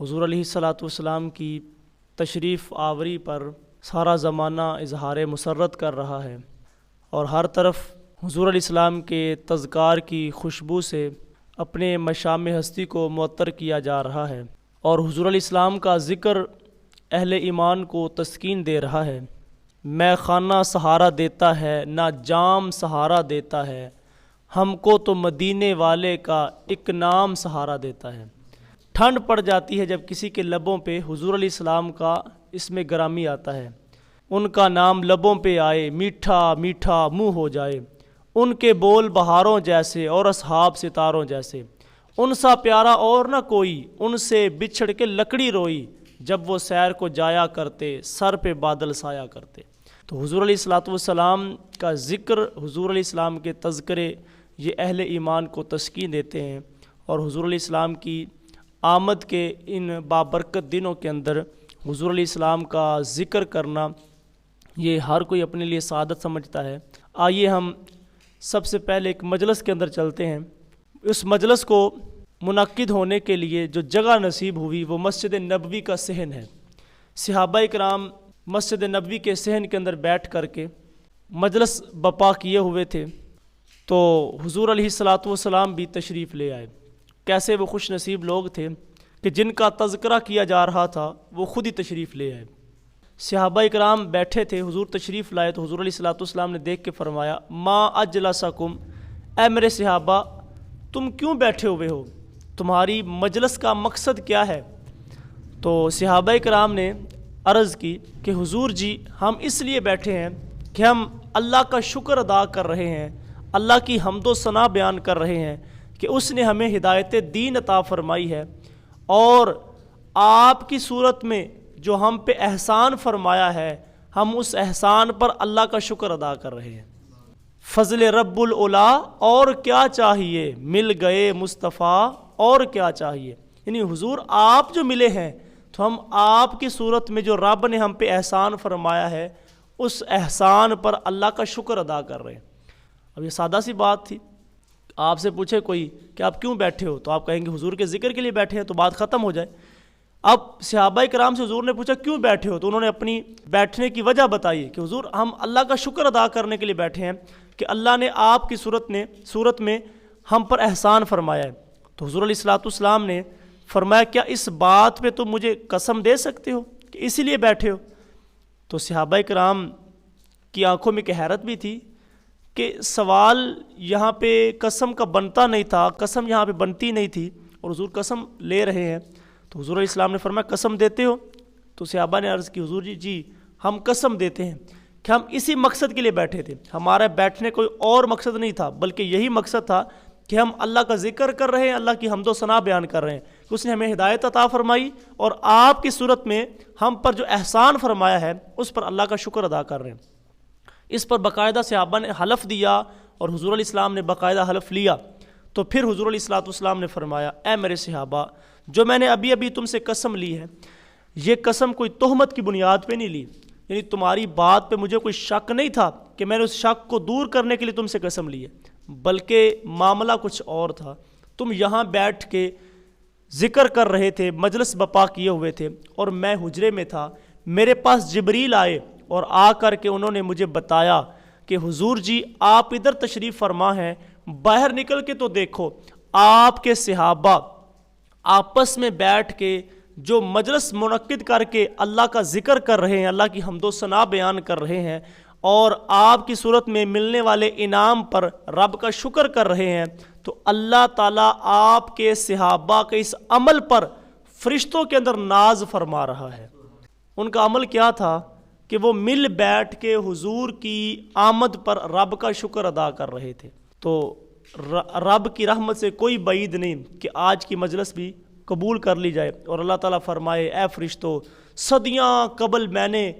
حضور علیہ الصلاۃ والسلام کی تشریف آوری پر سارا زمانہ اظہار مسرت کر رہا ہے اور ہر طرف حضور علیہ السلام کے تذکار کی خوشبو سے اپنے مشام ہستی کو معطر کیا جا رہا ہے، اور حضور علیہ السلام کا ذکر اہل ایمان کو تسکین دے رہا ہے۔ میں خانہ سہارا دیتا ہے نہ جام سہارا دیتا ہے، ہم کو تو مدینے والے کا ایک نام سہارا دیتا ہے۔ ٹھنڈ پڑ جاتی ہے جب کسی کے لبوں پہ حضور علیہ السلام کا اسم گرامی آتا ہے، ان کا نام لبوں پہ آئے، میٹھا میٹھا منہ ہو جائے، ان کے بول بہاروں جیسے اور اصحاب ستاروں جیسے، ان سا پیارا اور نہ کوئی، ان سے بچھڑ کے لکڑی روئی، جب وہ سیر کو جایا کرتے سر پہ بادل سایا کرتے۔ تو حضور علیہ الصلاۃ والسلام کا ذکر، حضور علیہ السلام کے تذکرے، یہ اہل ایمان کو تسکین دیتے ہیں، اور حضور علیہ السلام کی آمد کے ان بابرکت دنوں کے اندر حضور علیہ السلام کا ذکر کرنا یہ ہر کوئی اپنے لیے سعادت سمجھتا ہے۔ آئیے ہم سب سے پہلے ایک مجلس کے اندر چلتے ہیں۔ اس مجلس کو منعقد ہونے کے لیے جو جگہ نصیب ہوئی وہ مسجد نبوی کا صحن ہے۔ صحابہ کرام مسجد نبوی کے صحن کے اندر بیٹھ کر کے مجلس بپا کیے ہوئے تھے، تو حضور علیہ الصلاۃ والسلام بھی تشریف لے آئے۔ کیسے وہ خوش نصیب لوگ تھے کہ جن کا تذکرہ کیا جا رہا تھا وہ خود ہی تشریف لے آئے۔ صحابہ کرام بیٹھے تھے، حضور تشریف لائے تو حضور علیہ الصلاۃ والسلام نے دیکھ کے فرمایا، ما اجلسکم، اے میرے صحابہ تم کیوں بیٹھے ہوئے ہو، تمہاری مجلس کا مقصد کیا ہے؟ تو صحابہ کرام نے عرض کی کہ حضور جی ہم اس لیے بیٹھے ہیں کہ ہم اللہ کا شکر ادا کر رہے ہیں، اللہ کی حمد و ثنا بیان کر رہے ہیں کہ اس نے ہمیں ہدایت دین عطا فرمائی ہے، اور آپ کی صورت میں جو ہم پہ احسان فرمایا ہے ہم اس احسان پر اللہ کا شکر ادا کر رہے ہیں۔ فضل رب العلا، اور کیا چاہیے، مل گئے مصطفیٰ اور کیا چاہیے، یعنی حضور آپ جو ملے ہیں تو ہم آپ کی صورت میں جو رب نے ہم پہ احسان فرمایا ہے اس احسان پر اللہ کا شکر ادا کر رہے ہیں۔ اب یہ سادہ سی بات تھی، آپ سے پوچھے کوئی کہ آپ کیوں بیٹھے ہو تو آپ کہیں گے حضور کے ذکر کے لیے بیٹھے ہیں، تو بات ختم ہو جائے۔ اب صحابہ کرام سے حضور نے پوچھا کیوں بیٹھے ہو، تو انہوں نے اپنی بیٹھنے کی وجہ بتائی کہ حضور ہم اللہ کا شکر ادا کرنے کے لیے بیٹھے ہیں کہ اللہ نے آپ کی صورت میں ہم پر احسان فرمایا ہے۔ تو حضور علیہ الصلاۃ والسلام نے فرمایا کیا اس بات پہ تم مجھے قسم دے سکتے ہو کہ اسی لیے بیٹھے ہو؟ تو صحابہ کرام کی آنکھوں میں ایک حیرت بھی تھی کہ سوال یہاں پہ قسم کا بنتا نہیں تھا، قسم یہاں پہ بنتی نہیں تھی، اور حضور قسم لے رہے ہیں۔ تو حضور علیہ السلام نے فرمایا قسم دیتے ہو؟ تو صحابہ نے عرض کی حضور جی ہم قسم دیتے ہیں کہ ہم اسی مقصد کے لیے بیٹھے تھے، ہمارا بیٹھنے کوئی اور مقصد نہیں تھا بلکہ یہی مقصد تھا کہ ہم اللہ کا ذکر کر رہے ہیں، اللہ کی حمد و ثنا بیان کر رہے ہیں کہ اس نے ہمیں ہدایت عطا فرمائی، اور آپ کی صورت میں ہم پر جو احسان فرمایا ہے اس پر اللہ کا شکر ادا کر رہے ہیں۔ اس پر باقاعدہ صحابہ نے حلف دیا اور حضور علیہ السلام نے باقاعدہ حلف لیا۔ تو پھر حضور علیہ الصلاۃ والسلام نے فرمایا اے میرے صحابہ جو میں نے ابھی تم سے قسم لی ہے، یہ قسم کوئی تہمت کی بنیاد پہ نہیں لی، یعنی تمہاری بات پہ مجھے کوئی شک نہیں تھا کہ میں نے اس شک کو دور کرنے کے لیے تم سے قسم لی ہے، بلکہ معاملہ کچھ اور تھا۔ تم یہاں بیٹھ کے ذکر کر رہے تھے، مجلس بپا کیے ہوئے تھے، اور میں حجرے میں تھا، میرے پاس جبریل آئے اور آ کر کے انہوں نے مجھے بتایا کہ حضور جی آپ ادھر تشریف فرما ہیں، باہر نکل کے تو دیکھو آپ کے صحابہ آپس میں بیٹھ کے جو مجلس منعقد کر کے اللہ کا ذکر کر رہے ہیں، اللہ کی حمد و ثنا بیان کر رہے ہیں، اور آپ کی صورت میں ملنے والے انعام پر رب کا شکر کر رہے ہیں، تو اللہ تعالیٰ آپ کے صحابہ کے اس عمل پر فرشتوں کے اندر ناز فرما رہا ہے۔ ان کا عمل کیا تھا کہ وہ مل بیٹھ کے حضور کی آمد پر رب کا شکر ادا کر رہے تھے۔ تو رب کی رحمت سے کوئی بعید نہیں کہ آج کی مجلس بھی قبول کر لی جائے اور اللہ تعالیٰ فرمائے اے فرشتو صدیاں قبل میں نے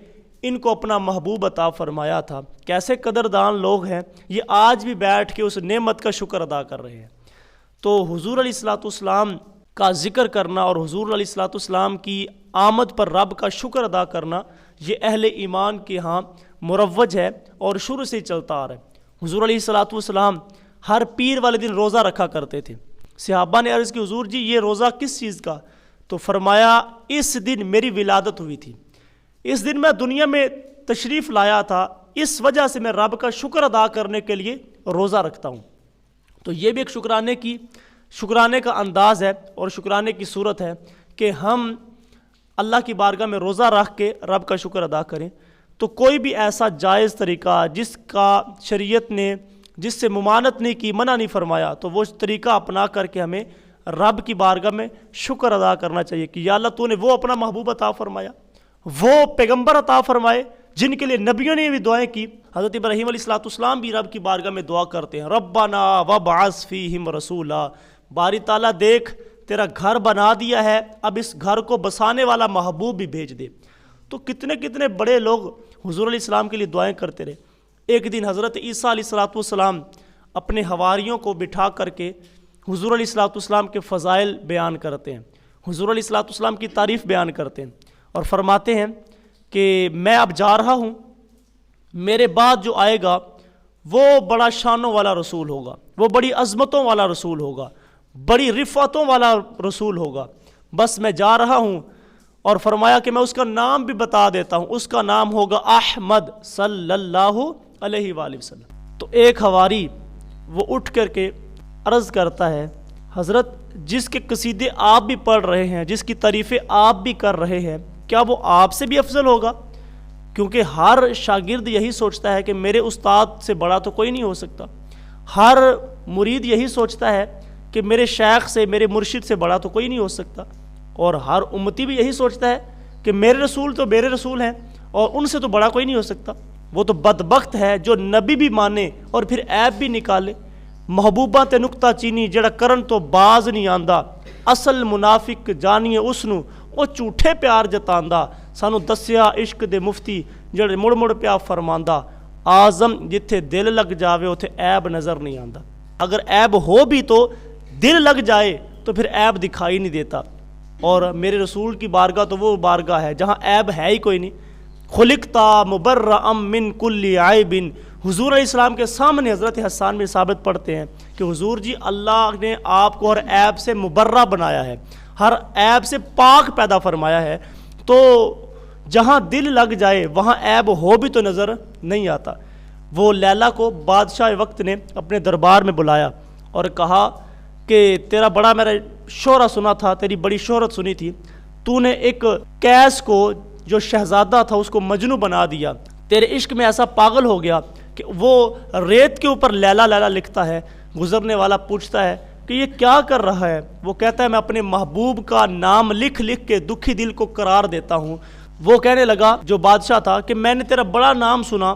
ان کو اپنا محبوب عطا فرمایا تھا، کیسے قدردان لوگ ہیں، یہ آج بھی بیٹھ کے اس نعمت کا شکر ادا کر رہے ہیں۔ تو حضور علیہ الصلاۃ والسلام کا ذکر کرنا اور حضور علیہ الصلاۃ والسلام کی آمد پر رب کا شکر ادا کرنا یہ اہل ایمان کے ہاں مروج ہے اور شروع سے ہی چلتا آ رہا ہے۔ حضور علیہ الصلاۃ والسلام ہر پیر والے دن روزہ رکھا کرتے تھے۔ صحابہ نے عرض کی حضور جی یہ روزہ کس چیز کا؟ تو فرمایا اس دن میری ولادت ہوئی تھی، اس دن میں دنیا میں تشریف لایا تھا، اس وجہ سے میں رب کا شکر ادا کرنے کے لیے روزہ رکھتا ہوں۔ تو یہ بھی ایک شکرانے کا انداز ہے اور شکرانے کی صورت ہے کہ ہم اللہ کی بارگاہ میں روزہ رکھ کے رب کا شکر ادا کریں۔ تو کوئی بھی ایسا جائز طریقہ جس کا شریعت نے جس سے ممانعت نہیں کی، منع نہیں فرمایا، تو وہ طریقہ اپنا کر کے ہمیں رب کی بارگاہ میں شکر ادا کرنا چاہیے کہ یا اللہ تو نے وہ اپنا محبوب عطا فرمایا، وہ پیغمبر عطا فرمائے جن کے لیے نبیوں نے بھی دعائیں کی۔ حضرت ابراہیم علیہ السلام بھی رب کی بارگاہ میں دعا کرتے ہیں، ربنا وابعث فیہم رسولا، باری تعالیٰ دیکھ تیرا گھر بنا دیا ہے، اب اس گھر کو بسانے والا محبوب بھی بھیج دے۔ تو کتنے بڑے لوگ حضور علیہ السلام کے لیے دعائیں کرتے رہے۔ ایک دن حضرت عیسیٰ علیہ السلام اپنے حواریوں کو بٹھا کر کے حضور علیہ السلام کے فضائل بیان کرتے ہیں، حضور علیہ السلام کی تعریف بیان کرتے ہیں اور فرماتے ہیں کہ میں اب جا رہا ہوں، میرے بعد جو آئے گا وہ بڑا شانوں والا رسول ہوگا، وہ بڑی عظمتوں والا رسول ہوگا، بڑی رفعتوں والا رسول ہوگا، بس میں جا رہا ہوں۔ اور فرمایا کہ میں اس کا نام بھی بتا دیتا ہوں، اس کا نام ہوگا احمد صلی اللہ علیہ وآلہ وسلم۔ تو ایک حواری وہ اٹھ کر کے عرض کرتا ہے، حضرت جس کے قصیدے آپ بھی پڑھ رہے ہیں، جس کی تعریفیں آپ بھی کر رہے ہیں، کیا وہ آپ سے بھی افضل ہوگا؟ کیونکہ ہر شاگرد یہی سوچتا ہے کہ میرے استاد سے بڑا تو کوئی نہیں ہو سکتا، ہر مرید یہی سوچتا ہے کہ میرے شیخ سے، میرے مرشد سے بڑا تو کوئی نہیں ہو سکتا، اور ہر امتی بھی یہی سوچتا ہے کہ میرے رسول تو میرے رسول ہیں اور ان سے تو بڑا کوئی نہیں ہو سکتا۔ وہ تو بدبخت ہے جو نبی بھی مانے اور پھر عیب بھی نکالے۔ محبوباں تے نکتہ چینی جڑا کرن تو باز نہیں آندا، اصل منافق جانیے اس نو وہ جھوٹے پیار جتاندا، سانو دسیا عشق دے مفتی جڑے مڑ مڑ پیا فرماندا، آزم جتھے دل لگ جاوے اتھے عیب نظر نہیں آندا۔ اگر عیب ہو بھی تو دل لگ جائے تو پھر عیب دکھائی نہیں دیتا، اور میرے رسول کی بارگاہ تو وہ بارگاہ ہے جہاں عیب ہے ہی کوئی نہیں۔ خلقتا مبرأ من کل عیب، حضور علیہ السلام کے سامنے حضرت حسان بن ثابت پڑھتے ہیں کہ حضور جی اللہ نے آپ کو ہر عیب سے مبرہ بنایا ہے، ہر عیب سے پاک پیدا فرمایا ہے، تو جہاں دل لگ جائے وہاں عیب ہو بھی تو نظر نہیں آتا۔ وہ لیلا کو بادشاہ وقت نے اپنے دربار میں بلایا اور کہا کہ تیرا بڑا میرا شہرہ سنا تھا، تیری بڑی شہرت سنی تھی، تو نے ایک قیس کو جو شہزادہ تھا اس کو مجنوں بنا دیا، تیرے عشق میں ایسا پاگل ہو گیا کہ وہ ریت کے اوپر لیلا لیلا لکھتا ہے۔ گزرنے والا پوچھتا ہے کہ یہ کیا کر رہا ہے؟ وہ کہتا ہے میں اپنے محبوب کا نام لکھ لکھ کے دکھی دل کو قرار دیتا ہوں۔ وہ کہنے لگا جو بادشاہ تھا کہ میں نے تیرا بڑا نام سنا،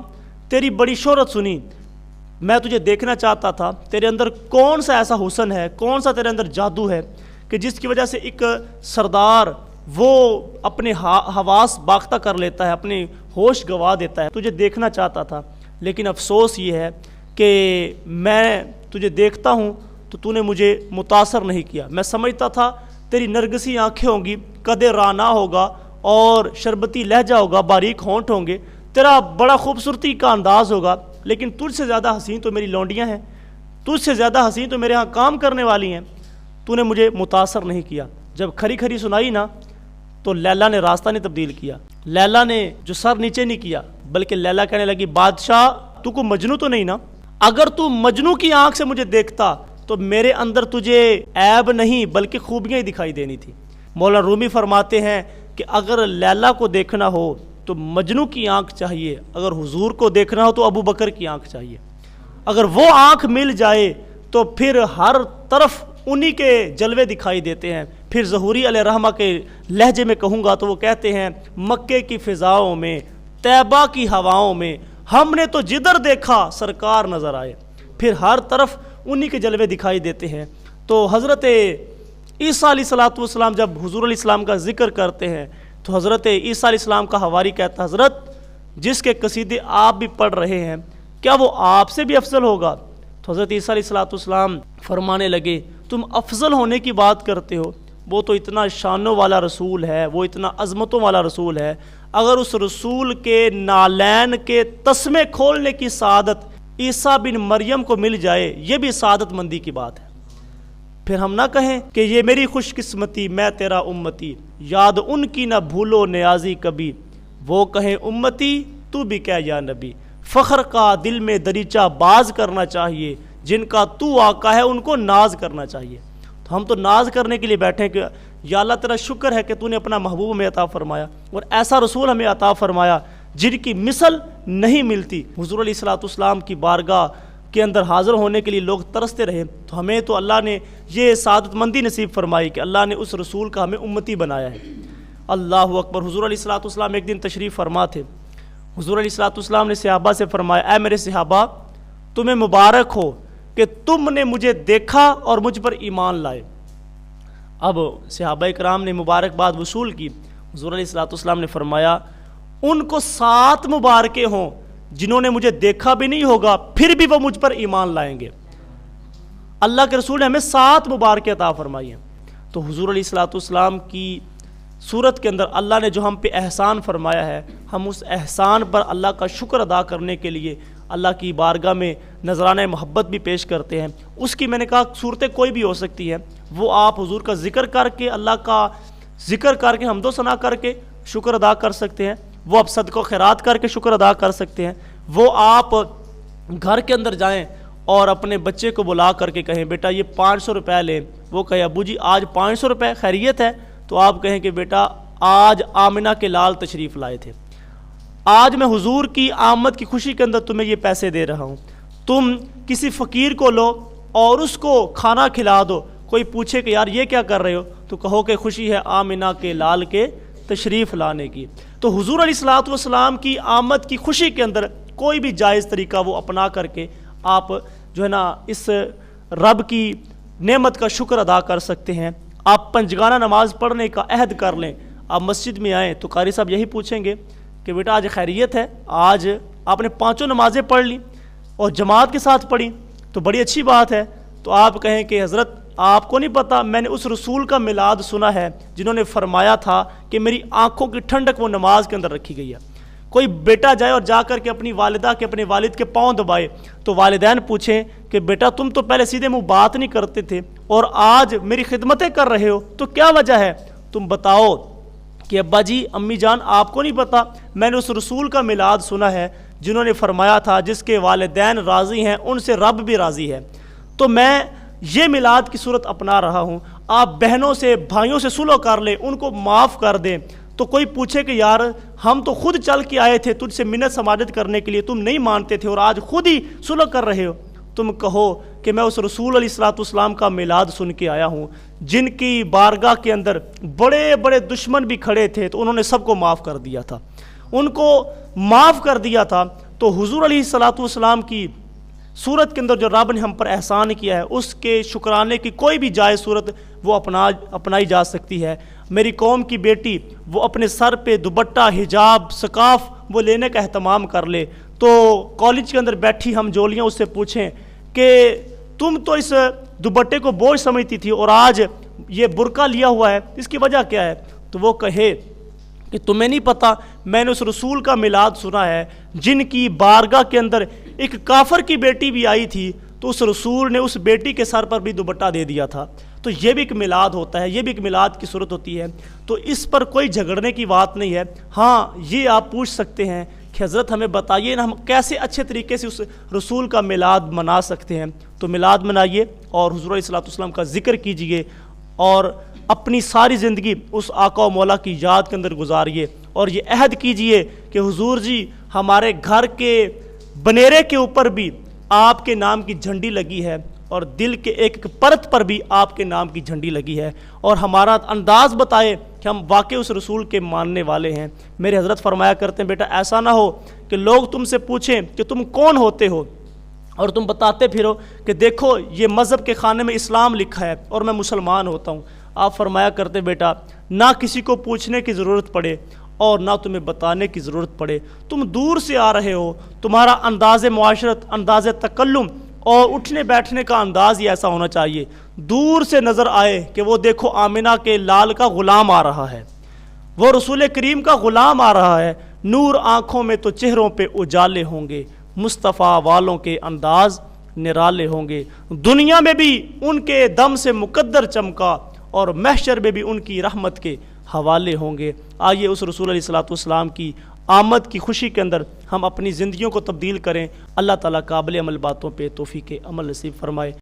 تیری بڑی شہرت سنی، میں تجھے دیکھنا چاہتا تھا، تیرے اندر کون سا ایسا حسن ہے، کون سا تیرے اندر جادو ہے کہ جس کی وجہ سے ایک سردار وہ اپنے حواس باختہ کر لیتا ہے، اپنے ہوش گوا دیتا ہے۔ تجھے دیکھنا چاہتا تھا، لیکن افسوس یہ ہے کہ میں تجھے دیکھتا ہوں تو نے مجھے متاثر نہیں کیا۔ میں سمجھتا تھا تیری نرگسی آنکھیں ہوں گی، قد رانا ہوگا اور شربتی لہجہ ہوگا، باریک ہونٹ ہوں گے، تیرا بڑا خوبصورتی کا انداز ہوگا، لیکن تجھ سے زیادہ حسین تو میری لونڈیاں ہیں، تجھ سے زیادہ حسین تو میرے ہاں کام کرنے والی ہیں، تو نے مجھے متاثر نہیں کیا۔ جب کھری کھری سنائی نا تو لیلا نے راستہ نہیں تبدیل کیا، لیلا نے جو سر نیچے نہیں کیا، بلکہ لیلا کہنے لگی بادشاہ تو کو مجنوں تو نہیں نا؟ اگر تو مجنوں کی آنکھ سے مجھے دیکھتا تو میرے اندر تجھے عیب نہیں بلکہ خوبیاں ہی دکھائی دینی تھی۔ مولانا رومی فرماتے ہیں کہ اگر لیلا کو دیکھنا ہو تو مجنوں کی آنکھ چاہیے، اگر حضور کو دیکھنا ہو تو ابو بکر کی آنکھ چاہیے۔ اگر وہ آنکھ مل جائے تو پھر ہر طرف انہی کے جلوے دکھائی دیتے ہیں۔ پھر ظہوری علیہ رحمہ کے لہجے میں کہوں گا تو وہ کہتے ہیں مکے کی فضاؤں میں، طیبہ کی ہواؤں میں ہم نے تو جدھر دیکھا سرکار نظر آئے۔ پھر ہر طرف انہی کے جلوے دکھائی دیتے ہیں۔ تو حضرت عیسیٰ علیہ السلام جب حضور علیہ السلام کا ذکر کرتے ہیں تو حضرت عیسیٰ علیہ السلام کا حواری کہتا ہے حضرت جس کے قصیدے آپ بھی پڑھ رہے ہیں کیا وہ آپ سے بھی افضل ہوگا؟ تو حضرت عیسیٰ علیہ السلام فرمانے لگے تم افضل ہونے کی بات کرتے ہو، وہ تو اتنا شانوں والا رسول ہے، وہ اتنا عظمتوں والا رسول ہے، اگر اس رسول کے نالین کے تسمے کھولنے کی سعادت عیسیٰ بن مریم کو مل جائے یہ بھی سعادت مندی کی بات ہے۔ پھر ہم نہ کہیں کہ یہ میری خوش قسمتی میں تیرا امتی، یاد ان کی نہ بھولو نیازی کبھی، وہ کہیں امتی تو بھی کہہ یا نبی۔ فخر کا دل میں دریچہ باز کرنا چاہیے، جن کا تو آقا ہے ان کو ناز کرنا چاہیے۔ تو ہم تو ناز کرنے کے لیے بیٹھے کہ یا اللہ تیرا شکر ہے کہ تو نے اپنا محبوب ہمیں عطا فرمایا اور ایسا رسول ہمیں عطا فرمایا جن کی مثل نہیں ملتی۔ حضور علیہ الصلوۃ والسلام کی بارگاہ کے اندر حاضر ہونے کے لیے لوگ ترستے رہے، تو ہمیں تو اللہ نے یہ سعادت مندی نصیب فرمائی کہ اللہ نے اس رسول کا ہمیں امتی بنایا ہے۔ اللہ اکبر۔ حضور علیہ الصلوۃ والسلام ایک دن تشریف فرما تھے۔ حضور علیہ الصلوۃ والسلام نے صحابہ سے فرمایا، اے میرے صحابہ، تمہیں مبارک ہو کہ تم نے مجھے دیکھا اور مجھ پر ایمان لائے۔ اب صحابہ کرام نے مبارکباد وصول کی۔ حضور علیہ الصلوۃ والسلام نے فرمایا، ان کو 7 مبارکیں ہوں جنہوں نے مجھے دیکھا بھی نہیں ہوگا پھر بھی وہ مجھ پر ایمان لائیں گے۔ اللہ کے رسول نے ہمیں 7 مبارکیں عطا فرمائی ہیں۔ تو حضور علیہ الصلوۃ والسلام کی صورت کے اندر اللہ نے جو ہم پہ احسان فرمایا ہے، ہم اس احسان پر اللہ کا شکر ادا کرنے کے لیے اللہ کی بارگاہ میں نذرانہ محبت بھی پیش کرتے ہیں۔ اس کی میں نے کہا صورتیں کوئی بھی ہو سکتی ہیں، وہ آپ حضور کا ذکر کر کے، اللہ کا ذکر کر کے، حمد و ثنا کر کے شکر ادا کر سکتے ہیں، وہ آپ صدقہ و خیرات کر کے شکر ادا کر سکتے ہیں، وہ آپ گھر کے اندر جائیں اور اپنے بچے کو بلا کر کے کہیں بیٹا یہ 500 روپے لیں، وہ کہے ابو جی آج 500 روپے خیریت ہے، تو آپ کہیں کہ بیٹا آج آمنہ کے لال تشریف لائے تھے، آج میں حضور کی آمد کی خوشی کے اندر تمہیں یہ پیسے دے رہا ہوں، تم کسی فقیر کو لو اور اس کو کھانا کھلا دو، کوئی پوچھے کہ یار یہ کیا کر رہے ہو، تو کہو کہ خوشی ہے آمنہ کے لال کے تشریف لانے کی۔ تو حضور علیہ الصلوۃ والسلام کی آمد کی خوشی کے اندر کوئی بھی جائز طریقہ وہ اپنا کر کے آپ جو ہے نا اس رب کی نعمت کا شکر ادا کر سکتے ہیں۔ آپ پنجگانہ نماز پڑھنے کا عہد کر لیں، آپ مسجد میں آئیں تو قاری صاحب یہی پوچھیں گے کہ بیٹا آج خیریت ہے، آج آپ نے 5 نمازیں پڑھ لیں اور جماعت کے ساتھ پڑھی تو بڑی اچھی بات ہے، تو آپ کہیں کہ حضرت آپ کو نہیں پتہ میں نے اس رسول کا میلاد سنا ہے جنہوں نے فرمایا تھا کہ میری آنکھوں کی ٹھنڈک وہ نماز کے اندر رکھی گئی ہے۔ کوئی بیٹا جائے اور جا کر کے اپنی والدہ کے اپنے والد کے پاؤں دبائے تو والدین پوچھیں کہ بیٹا تم تو پہلے سیدھے منہ بات نہیں کرتے تھے اور آج میری خدمتیں کر رہے ہو، تو کیا وجہ ہے؟ تم بتاؤ کہ ابا جی امی جان آپ کو نہیں پتہ میں نے اس رسول کا میلاد سنا ہے جنہوں نے فرمایا تھا جس کے والدین راضی ہیں ان سے رب بھی راضی ہے، تو میں یہ میلاد کی صورت اپنا رہا ہوں۔ آپ بہنوں سے بھائیوں سے صلح کر لیں، ان کو معاف کر دیں۔ تو کوئی پوچھے کہ یار ہم تو خود چل کے آئے تھے تجھ سے منت سماجت کرنے کے لیے، تم نہیں مانتے تھے اور آج خود ہی صلح کر رہے ہو، تم کہو کہ میں اس رسول علیہ الصلوۃ والسلام کا میلاد سن کے آیا ہوں جن کی بارگاہ کے اندر بڑے بڑے دشمن بھی کھڑے تھے تو انہوں نے سب کو معاف کر دیا تھا، ان کو معاف کر دیا تھا۔ تو حضور علیہ الصلوۃ والسلام کی صورت کے اندر جو رب نے ہم پر احسان کیا ہے اس کے شکرانے کی کوئی بھی جائز صورت وہ اپنائی جا سکتی ہے۔ میری قوم کی بیٹی وہ اپنے سر پہ دوپٹہ حجاب سکاف وہ لینے کا اہتمام کر لے، تو کالج کے اندر بیٹھی ہم جولیاں اس سے پوچھیں کہ تم تو اس دوپٹے کو بوجھ سمجھتی تھی اور آج یہ برقع لیا ہوا ہے، اس کی وجہ کیا ہے؟ تو وہ کہے کہ تمہیں نہیں پتہ میں نے اس رسول کا میلاد سنا ہے جن کی بارگاہ کے اندر ایک کافر کی بیٹی بھی آئی تھی تو اس رسول نے اس بیٹی کے سر پر بھی دوپٹہ دے دیا تھا، تو یہ بھی ایک میلاد ہوتا ہے، یہ بھی ایک میلاد کی صورت ہوتی ہے، تو اس پر کوئی جھگڑنے کی بات نہیں ہے۔ ہاں یہ آپ پوچھ سکتے ہیں کہ حضرت ہمیں بتائیے نا ہم کیسے اچھے طریقے سے اس رسول کا میلاد منا سکتے ہیں، تو میلاد منائیے اور حضور علیہ الصلوۃ والسلام کا ذکر کیجئے اور اپنی ساری زندگی اس آقا و مولا کی یاد کے اندر گزاریے اور یہ عہد کیجئے کہ حضور جی ہمارے گھر کے بنیرے کے اوپر بھی آپ کے نام کی جھنڈی لگی ہے اور دل کے ایک ایک پرت پر بھی آپ کے نام کی جھنڈی لگی ہے، اور ہمارا انداز بتائے کہ ہم واقعی اس رسول کے ماننے والے ہیں۔ میرے حضرت فرمایا کرتے ہیں بیٹا ایسا نہ ہو کہ لوگ تم سے پوچھیں کہ تم کون ہوتے ہو اور تم بتاتے پھرو کہ دیکھو یہ مذہب کے خانے میں اسلام لکھا ہے اور میں مسلمان ہوتا ہوں۔ آپ فرمایا کرتے بیٹا نہ کسی کو پوچھنے کی ضرورت پڑے اور نہ تمہیں بتانے کی ضرورت پڑے، تم دور سے آ رہے ہو، تمہارا انداز معاشرت، انداز تکلم اور اٹھنے بیٹھنے کا انداز ہی ایسا ہونا چاہیے دور سے نظر آئے کہ وہ دیکھو آمنہ کے لال کا غلام آ رہا ہے، وہ رسول کریم کا غلام آ رہا ہے، نور آنکھوں میں تو چہروں پہ اجالے ہوں گے، مصطفیٰ والوں کے انداز نرالے ہوں گے۔ دنیا میں بھی ان کے دم سے مقدر چمکا اور محشر میں بھی ان کی رحمت کے حوالے ہوں گے۔ آئیے اس رسول علیہ الصلوۃ والسلام کی آمد کی خوشی کے اندر ہم اپنی زندگیوں کو تبدیل کریں۔ اللہ تعالیٰ قابل عمل باتوں پہ توفیق عمل نصیب فرمائے۔